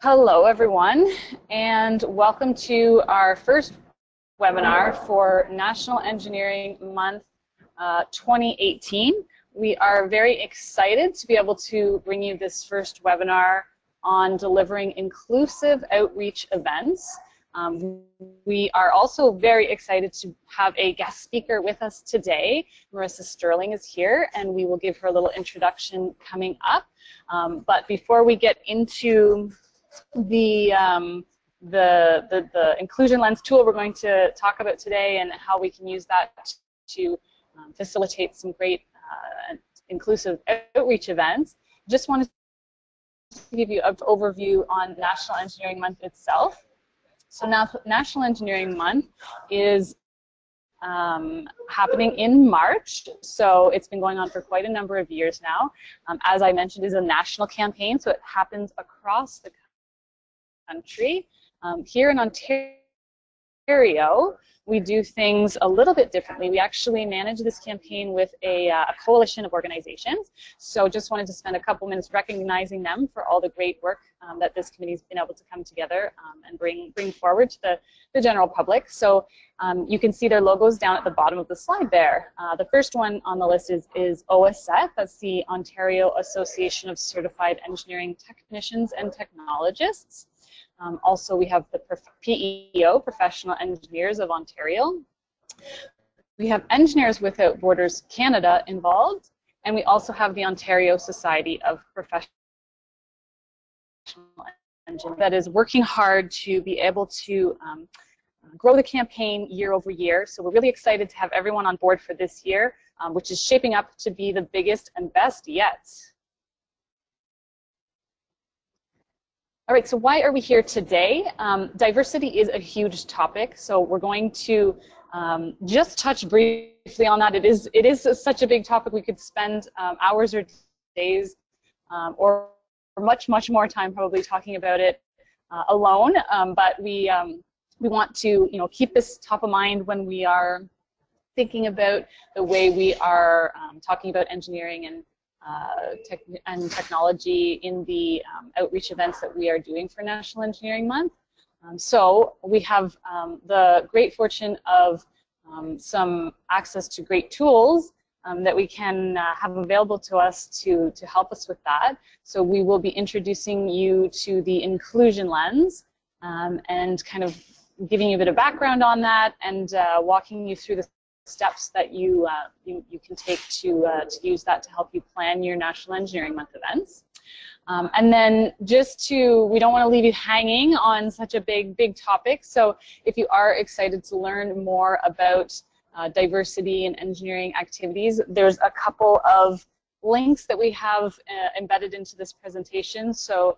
Hello, everyone, and welcome to our first webinar for National Engineering Month 2018. We are very excited to be able to bring you this first webinar on delivering inclusive outreach events. We are also very excited to have a guest speaker with us today. Marisa Sterling is here, and we will give her a little introduction coming up. But before we get into the inclusion lens tool we're going to talk about today and how we can use that to facilitate some great inclusive outreach events. Just wanted to give you an overview on National Engineering Month itself. So now National Engineering Month is happening in March, so it's been going on for quite a number of years now. As I mentioned, it is a national campaign, so it happens across the country. Here in Ontario, we do things a little bit differently. We actually manage this campaign with a coalition of organizations. So just wanted to spend a couple minutes recognizing them for all the great work that this committee has been able to come together and bring forward to the general public. So you can see their logos down at the bottom of the slide there. The first one on the list is OSET. That's the Ontario Association of Certified Engineering Technicians and Technologists. Also, we have the PEO, Professional Engineers of Ontario. We have Engineers Without Borders Canada involved, and we also have the Ontario Society of Professional Engineers that is working hard to be able to grow the campaign year over year. So we're really excited to have everyone on board for this year, which is shaping up to be the biggest and best yet. All right, so why are we here today? Diversity is a huge topic, so we're going to just touch briefly on that. It is such a big topic. We could spend hours or days or much more time probably talking about it alone. But we want to keep this top of mind when we are thinking about the way we are talking about engineering and technology in the outreach events that we are doing for National Engineering Month. So we have the great fortune of some access to great tools that we can have available to us to help us with that. So we will be introducing you to the inclusion lens and kind of giving you a bit of background on that and walking you through the steps that you can take to use that to help you plan your National Engineering Month events. And then we don't want to leave you hanging on such a big topic. So if you are excited to learn more about diversity and engineering activities, there's a couple of links that we have embedded into this presentation. So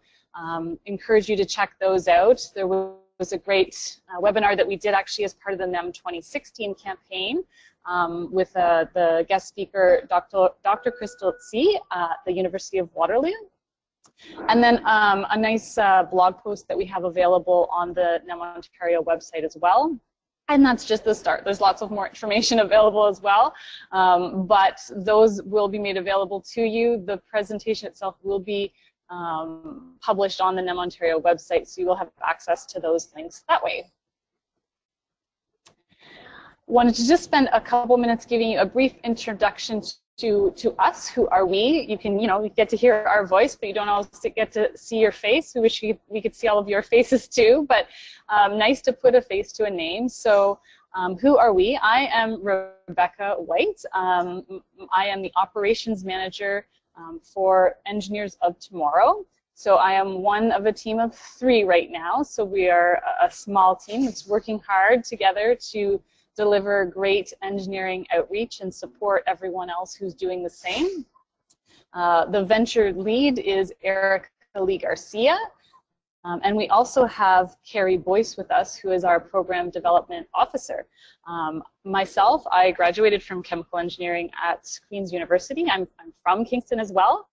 encourage you to check those out. There was a great webinar that we did actually as part of the NEM 2016 campaign with the guest speaker, Dr. Crystal Tsi at the University of Waterloo. And then a nice blog post that we have available on the NEM Ontario website as well. And that's just the start. There's lots of more information available as well, but those will be made available to you. The presentation itself will be published on the NEM Ontario website, so you will have access to those links that way. Wanted to just spend a couple minutes giving you a brief introduction to us. Who are we? You can, you get to hear our voice, but you don't always get to see your face. We wish we could see all of your faces too, but nice to put a face to a name. So who are we? I am Rebecca White. I am the operations manager for Engineers of Tomorrow. So I am one of a team of 3 right now. So we are a small team that's working hard together to deliver great engineering outreach and support everyone else who's doing the same. The venture lead is Erica Lee Garcia. And we also have Carrie Boyce with us, who is our Program Development Officer. Myself, I graduated from chemical engineering at Queen's University. I'm from Kingston as well.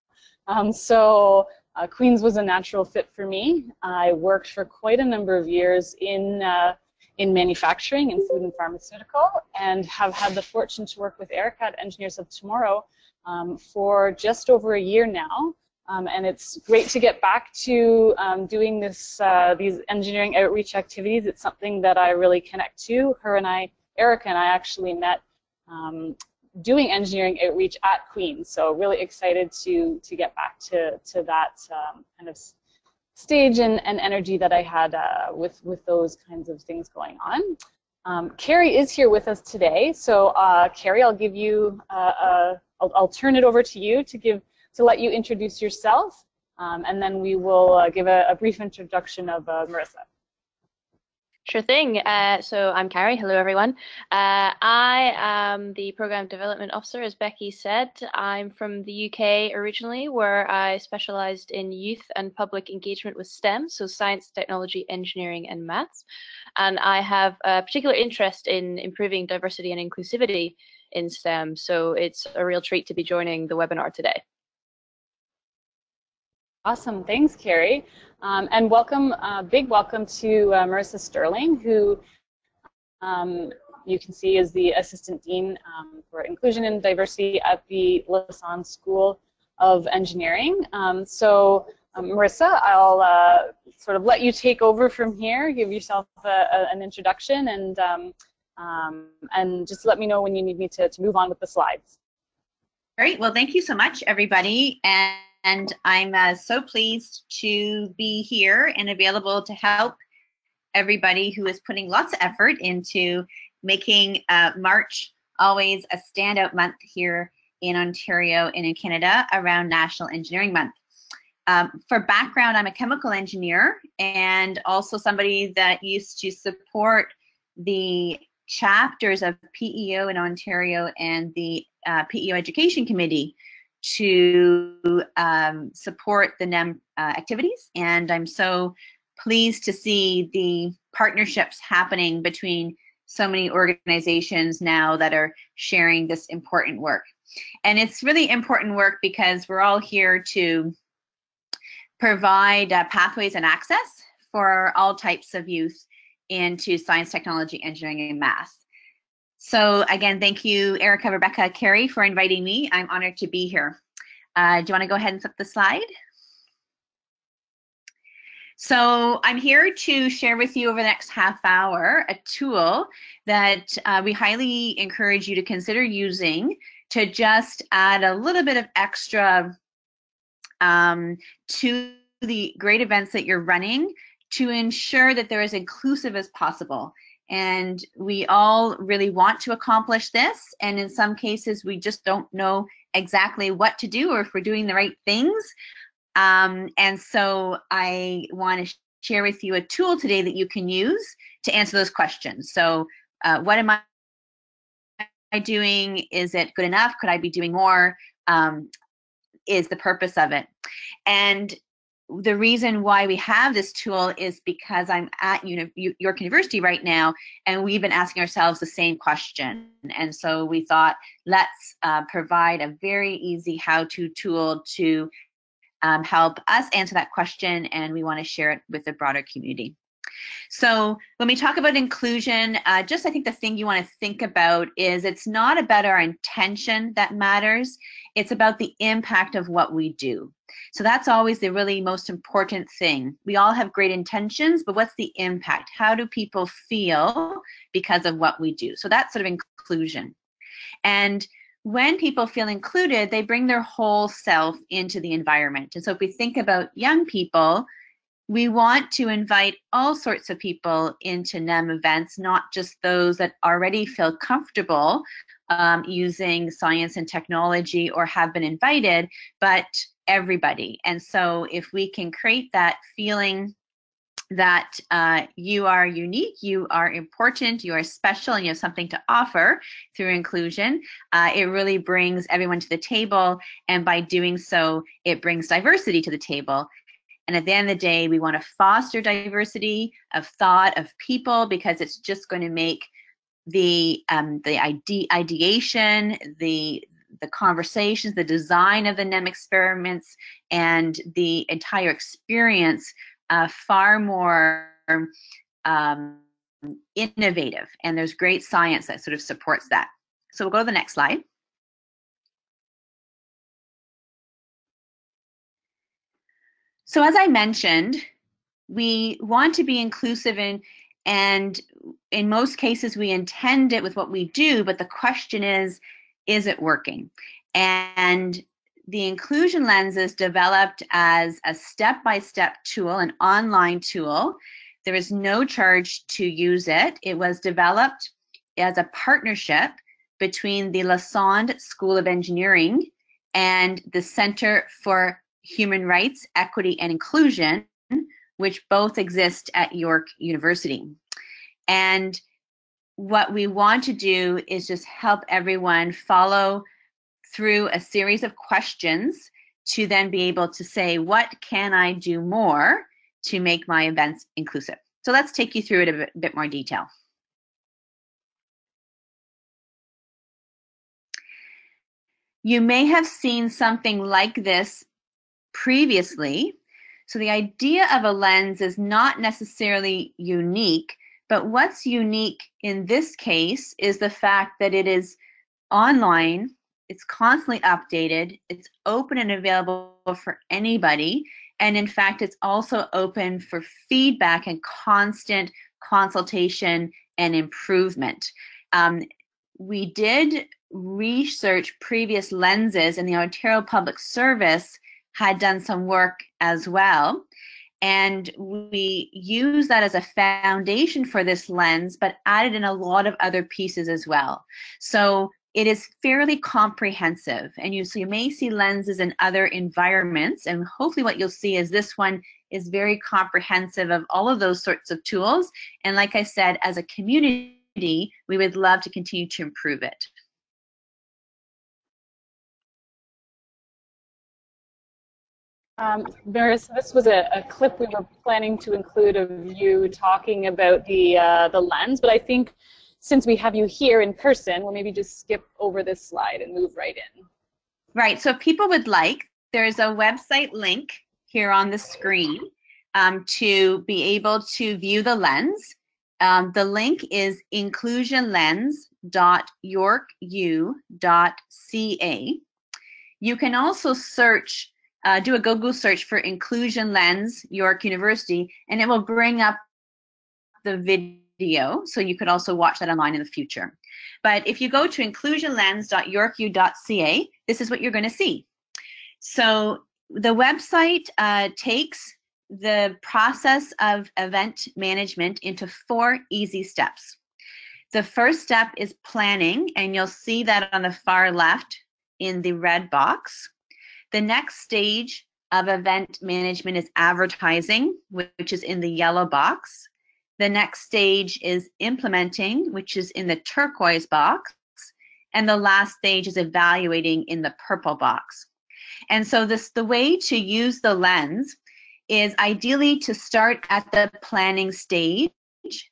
So Queen's was a natural fit for me. I worked for quite a number of years in manufacturing, in food and pharmaceutical, and have had the fortune to work with Erica at Engineers of Tomorrow for just over a year now. and it's great to get back to doing these engineering outreach activities. It's something that I really connect to. Erica and I actually met doing engineering outreach at Queen's, so really excited to get back to that kind of stage and energy that I had with those kinds of things going on. Carrie is here with us today, so Carrie, I'll give you I'll turn it over to you to let you introduce yourself, and then we will give a brief introduction of Marisa. Sure thing. So I'm Carrie. Hello, everyone. I am the Program Development Officer, as Becky said. I'm from the UK originally, where I specialised in youth and public engagement with STEM, so science, technology, engineering, and maths. And I have a particular interest in improving diversity and inclusivity in STEM, so it's a real treat to be joining the webinar today. Awesome, thanks, Carrie. And welcome, big welcome to Marisa Sterling, who you can see is the Assistant Dean for Inclusion and Diversity at the Lassonde School of Engineering. Marisa, I'll sort of let you take over from here, give yourself an introduction, and just let me know when you need me to move on with the slides. Great, well, thank you so much, everybody. And I'm so pleased to be here and available to help everybody who is putting lots of effort into making March always a standout month here in Ontario and in Canada around National Engineering Month. For background, I'm a chemical engineer and also somebody that used to support the chapters of PEO in Ontario and the PEO Education Committee to support the NEM activities, and I'm so pleased to see the partnerships happening between so many organizations now that are sharing this important work. And it's really important work because we're all here to provide pathways and access for all types of youth into science, technology, engineering, and math. So again, thank you, Erica, Rebecca, Carrie, for inviting me. I'm honored to be here. Do you want to go ahead and flip the slide? So I'm here to share with you over the next half hour a tool that we highly encourage you to consider using to just add a little bit of extra to the great events that you're running to ensure that they're as inclusive as possible. And we all really want to accomplish this, and in some cases we just don't know exactly what to do or if we're doing the right things. And so I want to share with you a tool today that you can use to answer those questions. So what am I doing? Is it good enough? Could I be doing more? Is the purpose of it. And the reason why we have this tool is because I'm at York University right now, and we've been asking ourselves the same question. And so we thought, let's provide a very easy how-to tool to help us answer that question, and we want to share it with the broader community. So when we talk about inclusion, I think the thing you want to think about is it's not about our intention that matters. It's about the impact of what we do. So that's always the really most important thing. We all have great intentions, but what's the impact? How do people feel because of what we do? So that's sort of inclusion. And when people feel included, they bring their whole self into the environment. And so if we think about young people, we want to invite all sorts of people into NEM events, not just those that already feel comfortable using science and technology or have been invited, but everybody. And so if we can create that feeling that you are unique, you are important, you are special, and you have something to offer through inclusion, it really brings everyone to the table. And by doing so, it brings diversity to the table. And at the end of the day, we want to foster diversity of thought, of people, because it's just going to make the ideation, the conversations, the design of the NEM experiments, and the entire experience far more innovative. And there's great science that sort of supports that. So we'll go to the next slide. So as I mentioned, we want to be inclusive and in most cases we intend it with what we do, but the question is it working? And the inclusion lens is developed as a step-by-step tool, an online tool. There is no charge to use it. It was developed as a partnership between the Lassonde School of Engineering and the Center for Human Rights, Equity, and Inclusion, which both exist at York University. And what we want to do is just help everyone follow through a series of questions to then be able to say, what can I do more to make my events inclusive? So let's take you through it a bit more detail. You may have seen something like this previously. So the idea of a lens is not necessarily unique, but what's unique in this case is the fact that it is online, it's constantly updated, it's open and available for anybody, and in fact it's also open for feedback and constant consultation and improvement. We did research previous lenses, and the Ontario Public Service had done some work as well. And we use that as a foundation for this lens, but added in a lot of other pieces as well. So it is fairly comprehensive. And so you may see lenses in other environments, and hopefully what you'll see is this one is very comprehensive of all of those sorts of tools. And like I said, as a community, we would love to continue to improve it. Marisa, this was a clip we were planning to include of you talking about the lens, but I think since we have you here in person, we'll maybe just skip over this slide and move right in. Right, so if people would like, there's a website link here on the screen to be able to view the lens. The link is inclusionlens.yorku.ca. You can also search, do a Google search for Inclusion Lens York University, and it will bring up the video, so you could also watch that online in the future. But if you go to inclusionlens.yorku.ca, this is what you're going to see. So the website takes the process of event management into 4 easy steps. The first step is planning, and you'll see that on the far left in the red box. The next stage of event management is advertising, which is in the yellow box. The next stage is implementing, which is in the turquoise box. And the last stage is evaluating in the purple box. And so the way to use the lens is ideally to start at the planning stage.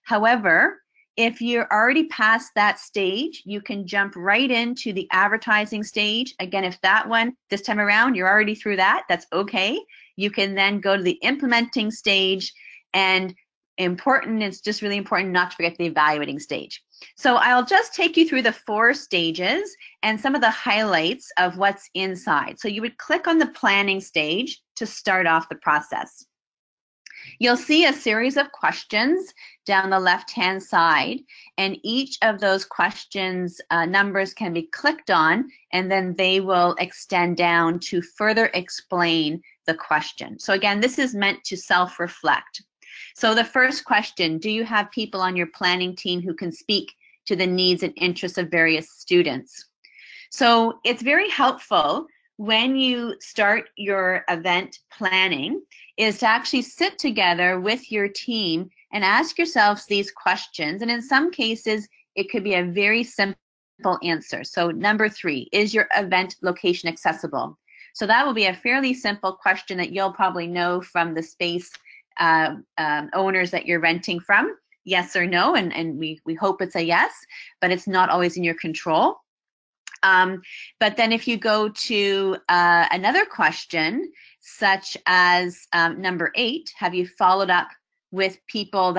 However, if you're already past that stage, you can jump right into the advertising stage. Again, if that one, this time around, you're already through that, that's okay. You can then go to the implementing stage, and it's just really important not to forget the evaluating stage. So I'll just take you through the 4 stages and some of the highlights of what's inside. So you would click on the planning stage to start off the process. You'll see a series of questions down the left-hand side, and each of those questions numbers can be clicked on, and then they will extend down to further explain the question. So again, this is meant to self-reflect. So the first question, do you have people on your planning team who can speak to the needs and interests of various students? So it's very helpful when you start your event planning is to actually sit together with your team and ask yourselves these questions. And in some cases, it could be a very simple answer. So number 3, is your event location accessible? So that will be a fairly simple question that you'll probably know from the space owners that you're renting from, yes or no, and we hope it's a yes, but it's not always in your control. But then if you go to another question, such as number 8, have you followed up with people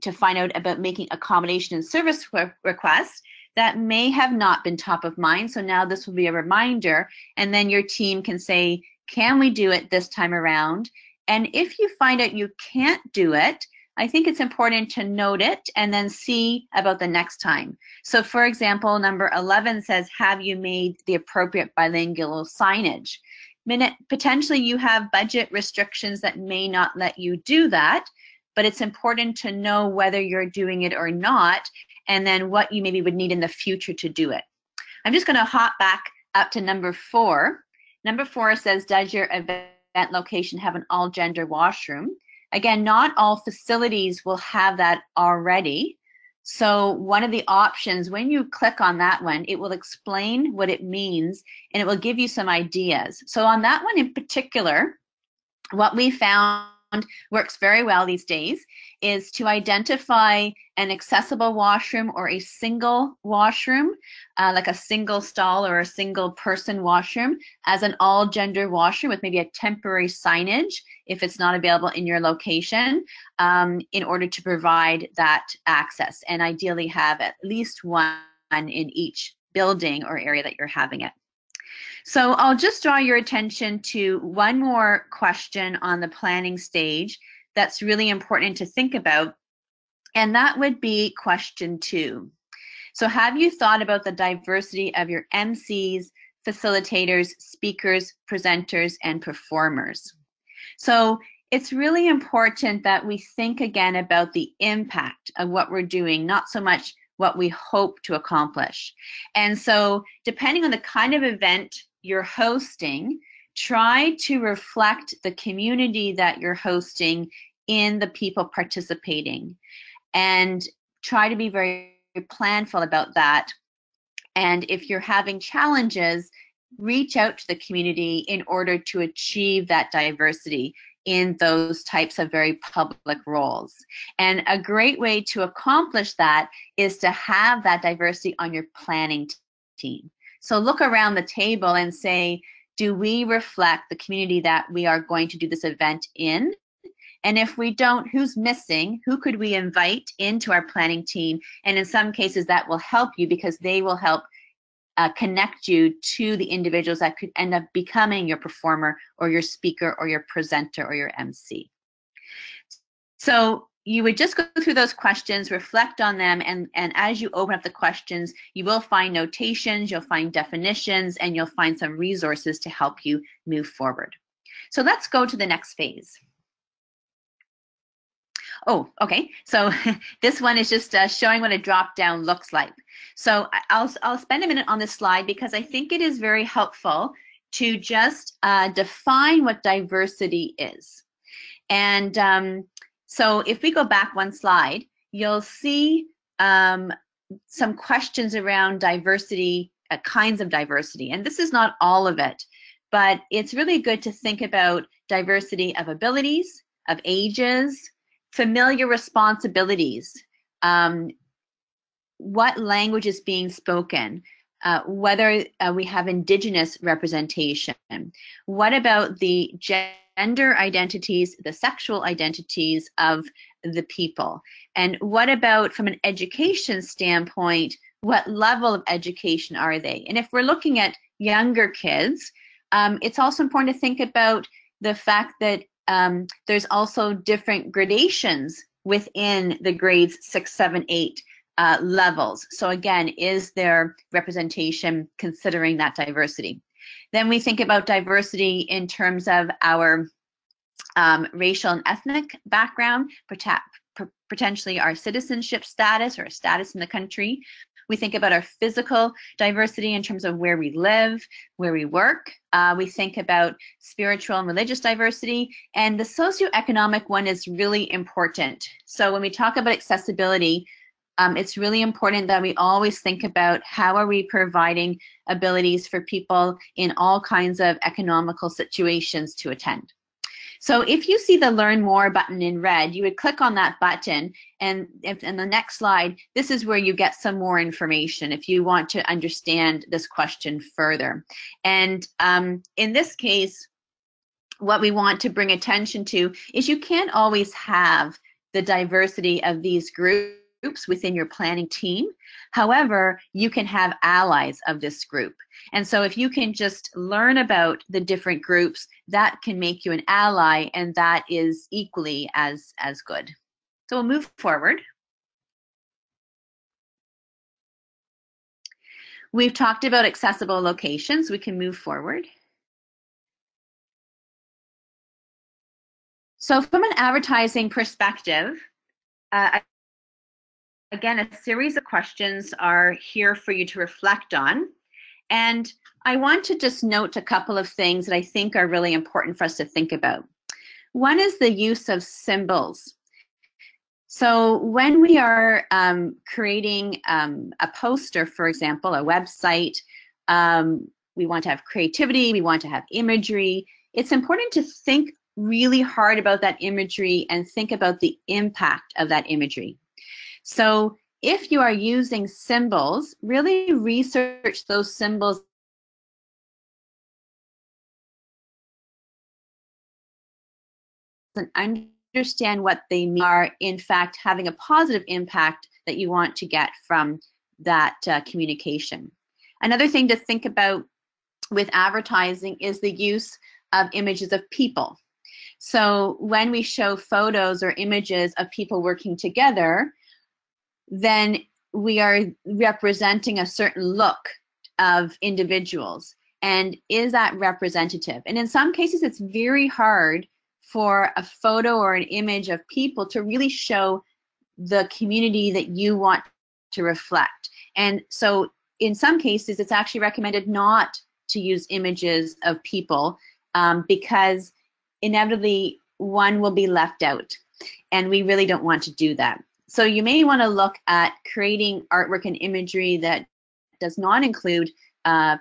to find out about making accommodation and service requests? That may have not been top of mind, so now this will be a reminder, and then your team can say, can we do it this time around? And if you find out you can't do it, I think it's important to note it and then see about the next time. So for example, number 11 says, have you made the appropriate bilingual signage? Potentially you have budget restrictions that may not let you do that, but it's important to know whether you're doing it or not, and then what you maybe would need in the future to do it. I'm just going to hop back up to number 4. Number 4 says, does your event location have an all-gender washroom? Again, not all facilities will have that already. So one of the options, when you click on that one, it will explain what it means and it will give you some ideas. So on that one in particular, what we found works very well these days is to identify an accessible washroom or a single washroom, like a single stall or a single person washroom, as an all-gender washroom with maybe a temporary signage if it's not available in your location, in order to provide that access, and ideally have at least one in each building or area that you're having it. So I'll just draw your attention to one more question on the planning stage that's really important to think about, and that would be question 2. So have you thought about the diversity of your MCs, facilitators, speakers, presenters, and performers? So it's really important that we think again about the impact of what we're doing, not so much what we hope to accomplish. And so depending on the kind of event you're hosting, try to reflect the community that you're hosting in the people participating, and try to be very planful about that. And if you're having challenges, reach out to the community in order to achieve that diversity in those types of very public roles. And a great way to accomplish that is to have that diversity on your planning team. So look around the table and say, do we reflect the community that we are going to do this event in? And if we don't, who's missing? Who could we invite into our planning team? And in some cases that will help you, because they will help connect you to the individuals that could end up becoming your performer or your speaker or your presenter or your MC. So you would just go through those questions, reflect on them, and as you open up the questions, you will find notations, you'll find definitions, and you'll find some resources to help you move forward. So let's go to the next phase. Oh, okay. So this one is just showing what a drop down looks like. So I'll spend a minute on this slide because I think it is very helpful to just define what diversity is. And so if we go back one slide, you'll see some questions around diversity, kinds of diversity. And this is not all of it, but it's really good to think about diversity of abilities, of ages, familiar responsibilities, what language is being spoken, whether we have Indigenous representation. What about the gender identities, the sexual identities of the people? And what about, from an education standpoint, what level of education are they? And if we're looking at younger kids, it's also important to think about the fact that there's also different gradations within the grades 6, 7, 8 levels. So again, is there representation considering that diversity? Then we think about diversity in terms of our racial and ethnic background, potentially our citizenship status or status in the country. We think about our physical diversity in terms of where we live, where we work. We think about spiritual and religious diversity, and the socioeconomic one is really important. So when we talk about accessibility, it's really important that we always think about how are we providing abilities for people in all kinds of economical situations to attend. So if you see the Learn More button in red, you would click on that button, and if in the next slide, this is where you get some more information if you want to understand this question further. And in this case, what we want to bring attention to is you can't always have the diversity of these groups groups within your planning team. However, you can have allies of this group. And so if you can just learn about the different groups, that can make you an ally, and that is equally as good. So we'll move forward. We've talked about accessible locations. We can move forward. So from an advertising perspective, again, a series of questions are here for you to reflect on. And I want to just note a couple of things that I think are really important for us to think about. One is the use of symbols. So when we are creating a poster, for example, a website, we want to have creativity, we want to have imagery. It's important to think really hard about that imagery and think about the impact of that imagery. So if you are using symbols, really research those symbols and understand what they are, in fact, having a positive impact that you want to get from that communication. Another thing to think about with advertising is the use of images of people. So when we show photos or images of people working together, then we are representing a certain look of individuals. And is that representative? And in some cases, it's very hard for a photo or an image of people to really show the community that you want to reflect. And so in some cases, it's actually recommended not to use images of people because inevitably one will be left out. And we really don't want to do that. So you may want to look at creating artwork and imagery that does not include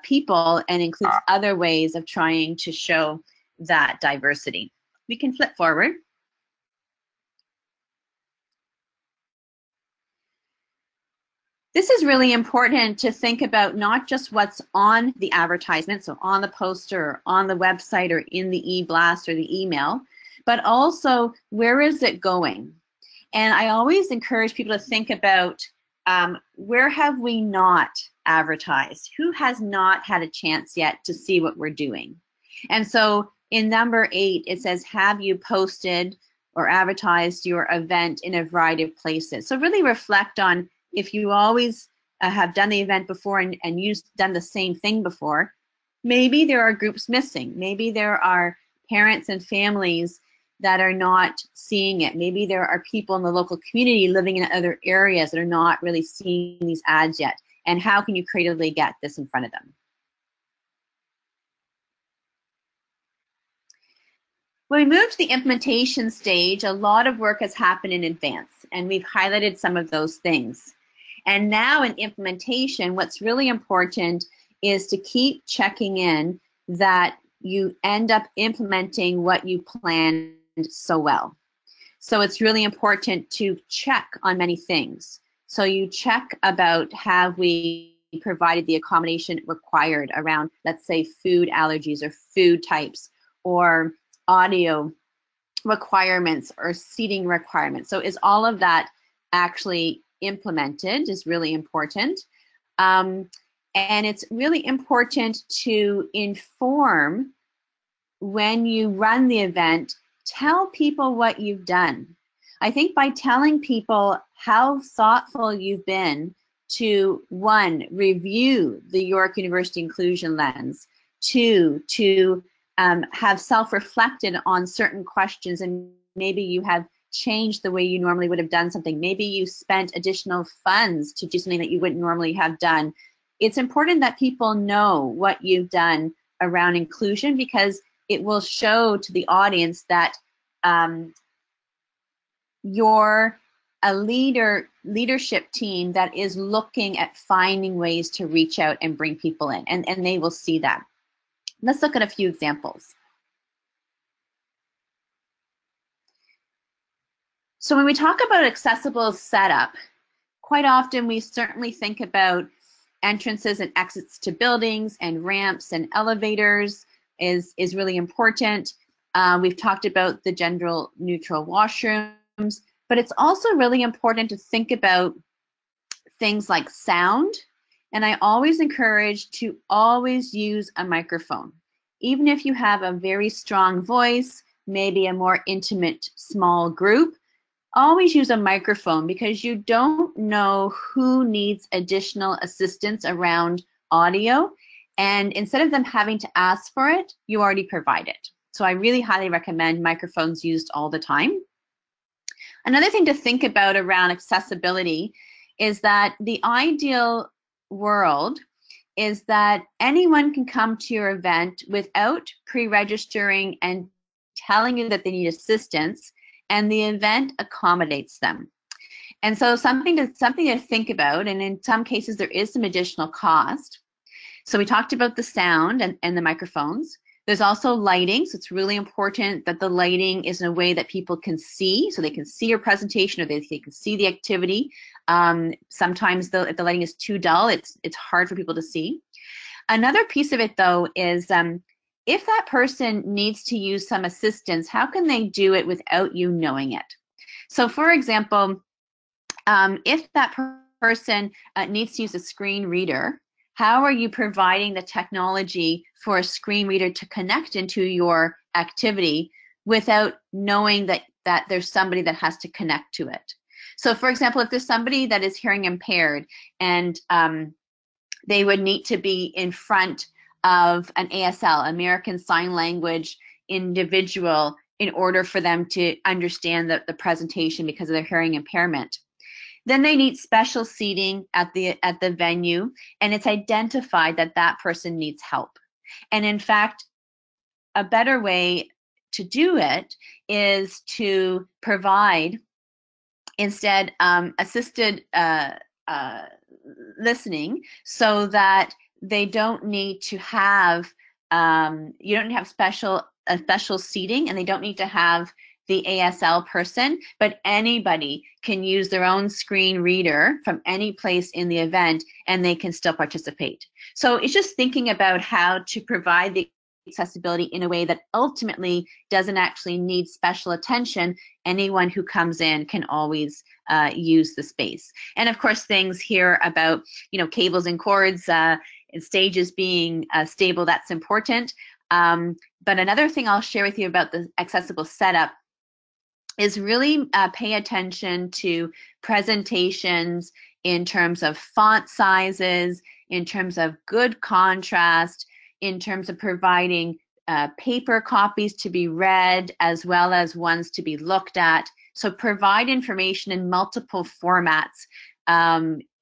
people and includes other ways of trying to show that diversity. We can flip forward. This is really important to think about, not just what's on the advertisement, so on the poster or on the website or in the e-blast or the email, but also where is it going? And I always encourage people to think about where have we not advertised? Who has not had a chance yet to see what we're doing? And so in number 8, it says, have you posted or advertised your event in a variety of places? So really reflect on, if you always have done the event before and you've done the same thing before, maybe there are groups missing. Maybe there are parents and families that are not seeing it. Maybe there are people in the local community living in other areas that are not really seeing these ads yet. And how can you creatively get this in front of them? When we move to the implementation stage, a lot of work has happened in advance, and we've highlighted some of those things. And now in implementation, what's really important is to keep checking in that you end up implementing what you planned so well. So it's really important to check on many things. So you check about, have we provided the accommodation required around, let's say, food allergies or food types, or audio requirements or seating requirements. So is all of that actually implemented is really important. And it's really important to inform when you run the event, tell people what you've done. I think by telling people how thoughtful you've been to, 1, review the York University Inclusion Lens, 2, to have self-reflected on certain questions, and maybe you have changed the way you normally would have done something. Maybe you spent additional funds to do something that you wouldn't normally have done. It's important that people know what you've done around inclusion, because it will show to the audience that you're a leadership team that is looking at finding ways to reach out and bring people in, and they will see that. Let's look at a few examples. So when we talk about accessible setup, quite often we certainly think about entrances and exits to buildings, and ramps and elevators is really important. We've talked about the gender neutral washrooms. But it's also really important to think about things like sound. And I always encourage to always use a microphone. Even if you have a very strong voice, maybe a more intimate small group, always use a microphone, because you don't know who needs additional assistance around audio. And instead of them having to ask for it, you already provide it. So I really highly recommend microphones used all the time. Another thing to think about around accessibility is that the ideal world is that anyone can come to your event without pre-registering and telling you that they need assistance, and the event accommodates them. And so something to think about, and in some cases there is some additional cost. So we talked about the sound and the microphones. There's also lighting, so it's really important that the lighting is in a way that people can see, so they can see your presentation, or they can see the activity. Sometimes if the lighting is too dull, it's hard for people to see. Another piece of it, though, is if that person needs to use some assistance, how can they do it without you knowing it? So for example, if that person needs to use a screen reader, how are you providing the technology for a screen reader to connect into your activity without knowing that there's somebody that has to connect to it? So for example, if there's somebody that is hearing impaired and they would need to be in front of an ASL, American Sign Language individual, in order for them to understand the presentation because of their hearing impairment, then they need special seating at the venue, and it's identified that that person needs help. And in fact, a better way to do it is to provide instead assisted listening, so that they don't need to have you don't have special seating, and they don't need to have the ASL person, but anybody can use their own screen reader from any place in the event, and they can still participate. So it's just thinking about how to provide the accessibility in a way that ultimately doesn't actually need special attention. Anyone who comes in can always use the space. And of course, things here about, cables and cords and stages being stable, that's important. But another thing I'll share with you about the accessible setup is really pay attention to presentations in terms of font sizes, in terms of good contrast, in terms of providing paper copies to be read as well as ones to be looked at. So provide information in multiple formats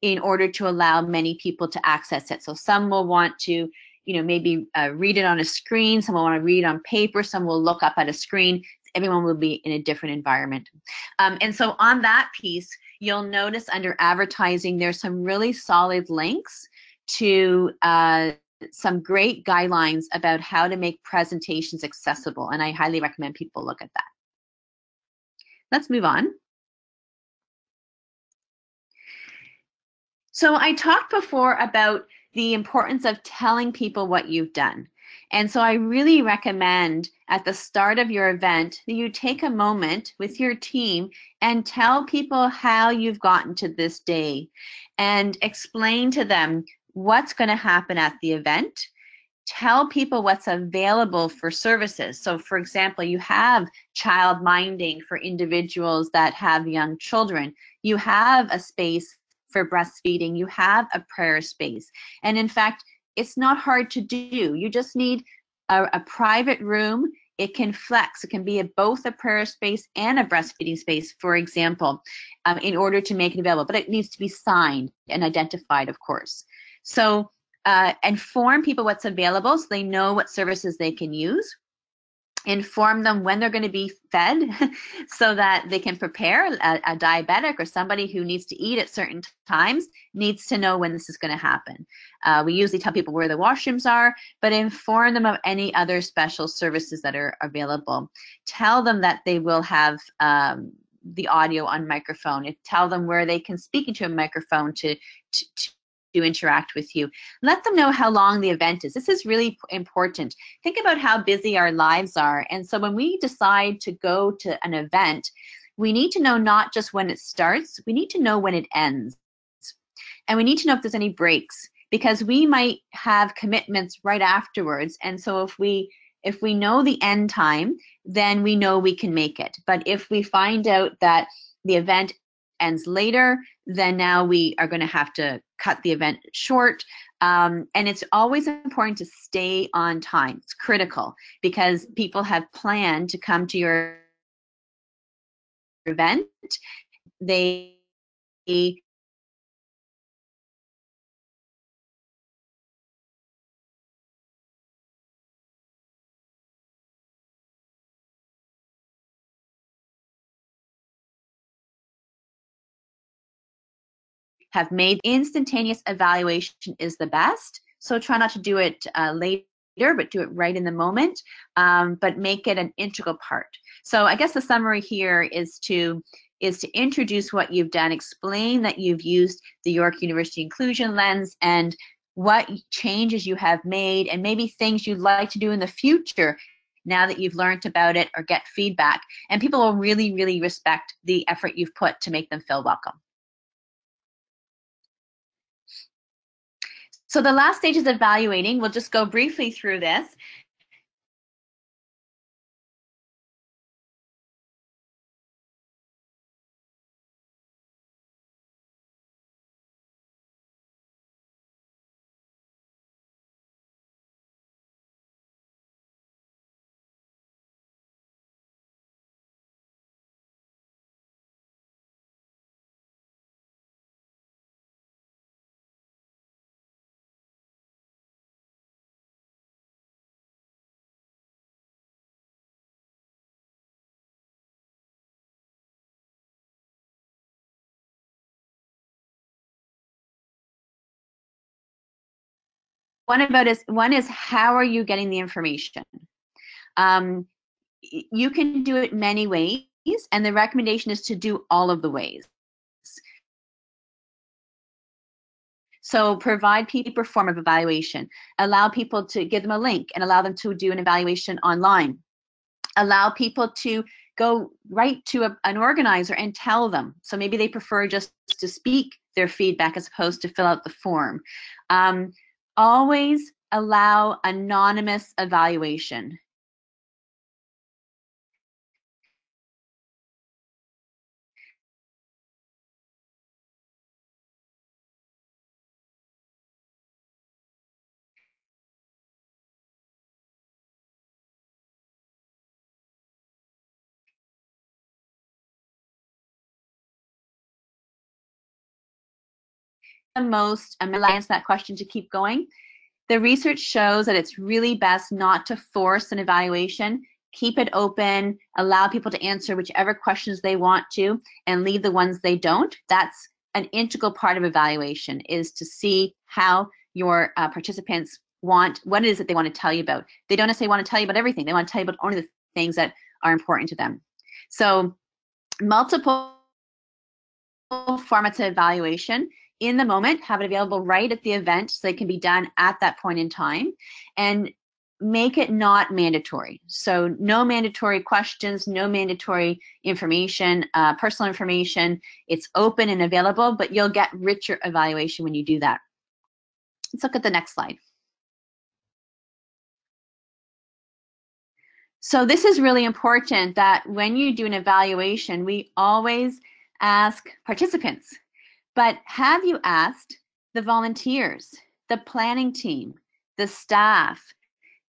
in order to allow many people to access it. So some will want to maybe read it on a screen, some will want to read on paper, some will look up at a screen. Everyone will be in a different environment. And so on that piece, you'll notice under advertising, there's some really solid links to some great guidelines about how to make presentations accessible. And I highly recommend people look at that. Let's move on. So I talked before about the importance of telling people what you've done. And so I really recommend at the start of your event that you take a moment with your team and tell people how you've gotten to this day, and explain to them what's going to happen at the event. Tell people what's available for services. So for example, you have child minding for individuals that have young children. You have a space for breastfeeding. You have a prayer space. And in fact, it's not hard to do. You just need a private room. It can flex. It can be both a prayer space and a breastfeeding space, for example, in order to make it available. But it needs to be signed and identified, of course. So inform people what's available so they know what services they can use. Inform them when they're going to be fed so that they can prepare. A diabetic or somebody who needs to eat at certain times needs to know when this is going to happen. We usually tell people where the washrooms are, but inform them of any other special services that are available. Tell them that they will have the audio on microphone. Tell them where they can speak into a microphone to interact with you. Let them know how long the event is. This is really important. Think about how busy our lives are. And so when we decide to go to an event, we need to know not just when it starts, we need to know when it ends. And we need to know if there's any breaks, because we might have commitments right afterwards. And so if we know the end time, then we know we can make it. But if we find out that the event ends later, then now we are going to have to cut the event short. And it's always important to stay on time. It's critical, because people have planned to come to your event. They have made instantaneous evaluation is the best. So try not to do it later, but do it right in the moment, but make it an integral part. So I guess the summary here is to introduce what you've done, explain that you've used the York University Inclusion Lens and what changes you have made, and maybe things you'd like to do in the future now that you've learned about it or get feedback. And people will really, really respect the effort you've put to make them feel welcome. So the last stage is evaluating. We'll just go briefly through this. One is how are you getting the information? You can do it many ways, and the recommendation is to do all of the ways. So provide paper form of evaluation. Allow people to give them a link and allow them to do an evaluation online. Allow people to go right to an organizer and tell them. So maybe they prefer just to speak their feedback as opposed to fill out the form. Always allow anonymous evaluation. The most, I'm going to answer that question to keep going. The research shows that it's really best not to force an evaluation. Keep it open, allow people to answer whichever questions they want to, and leave the ones they don't. That's an integral part of evaluation, is to see how your participants what it is that they want to tell you about. They don't necessarily want to tell you about everything. They want to tell you about only the things that are important to them. So multiple formats of evaluation. In the moment, have it available right at the event so it can be done at that point in time, and make it not mandatory. So no mandatory questions, no mandatory information, personal information. It's open and available, but you'll get richer evaluation when you do that. Let's look at the next slide. So this is really important, that when you do an evaluation, we always ask participants, but have you asked the volunteers, the planning team, the staff,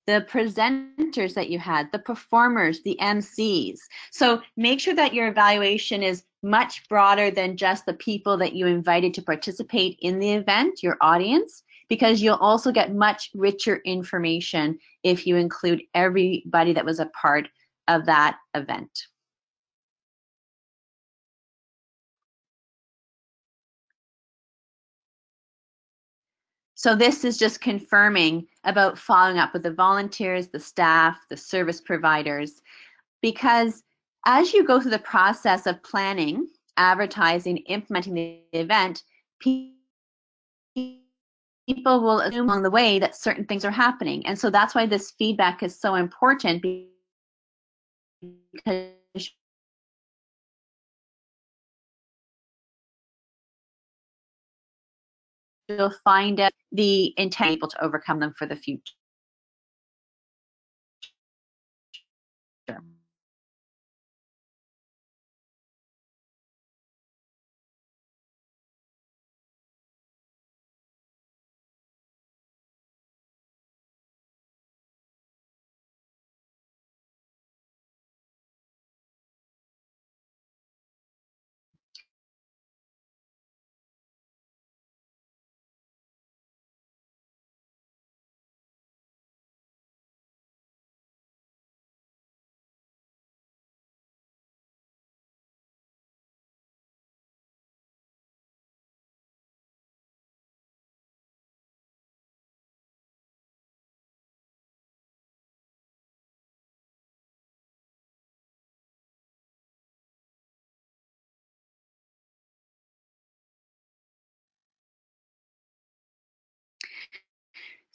the presenters that you had, the performers, the MCs? So make sure that your evaluation is much broader than just the people that you invited to participate in the event, your audience, because you'll also get much richer information if you include everybody that was a part of that event. So this is just confirming about following up with the volunteers, the staff, the service providers, because as you go through the process of planning, advertising, implementing the event, people will assume along the way that certain things are happening. And so that's why this feedback is so important, because you'll find out the intent able to overcome them for the future.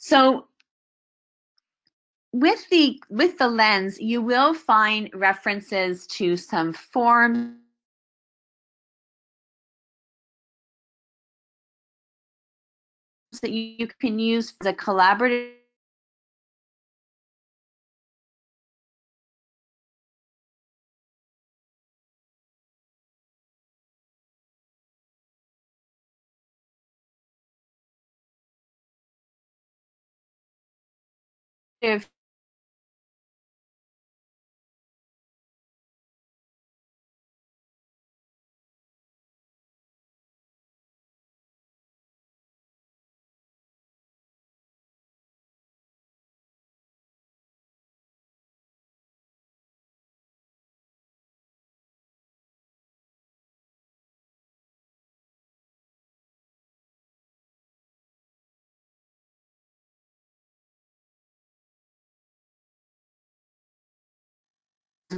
So with the lens, you will find references to some forms that you can use as a collaborative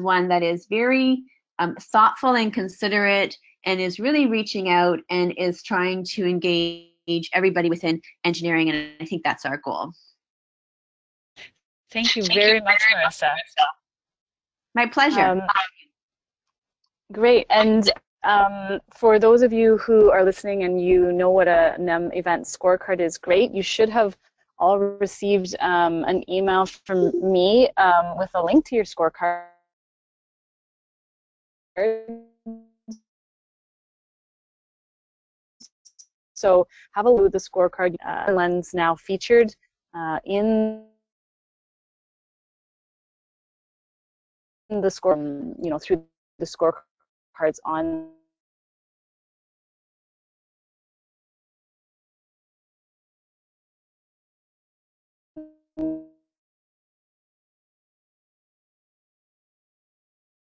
one that is very thoughtful and considerate and is really reaching out and is trying to engage everybody within engineering, and I think that's our goal. Thank you very much, Marisa. My pleasure. Great. And for those of you who are listening and you know what a NEM event scorecard is, great. You should have all received an email from me with a link to your scorecard. So have a look at the scorecard. Lens now featured in the score, through the scorecards on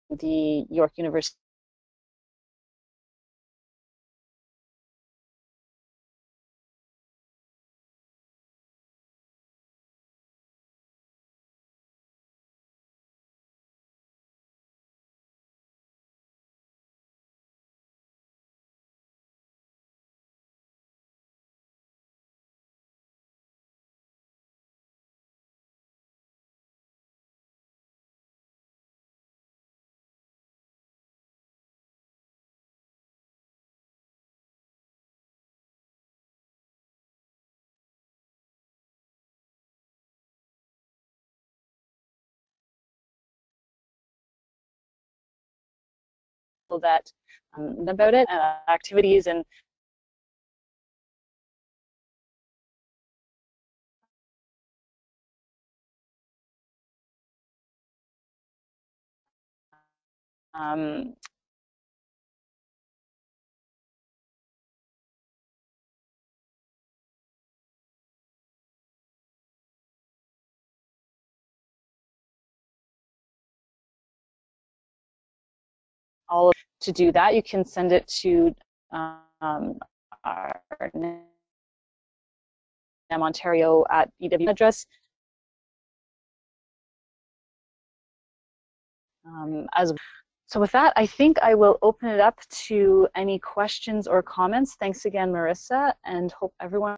the York University that about it, activities and all of, to do that, you can send it to our NEM Ontario at EW address. So with that, I think I will open it up to any questions or comments. Thanks again, Marisa, and hope everyone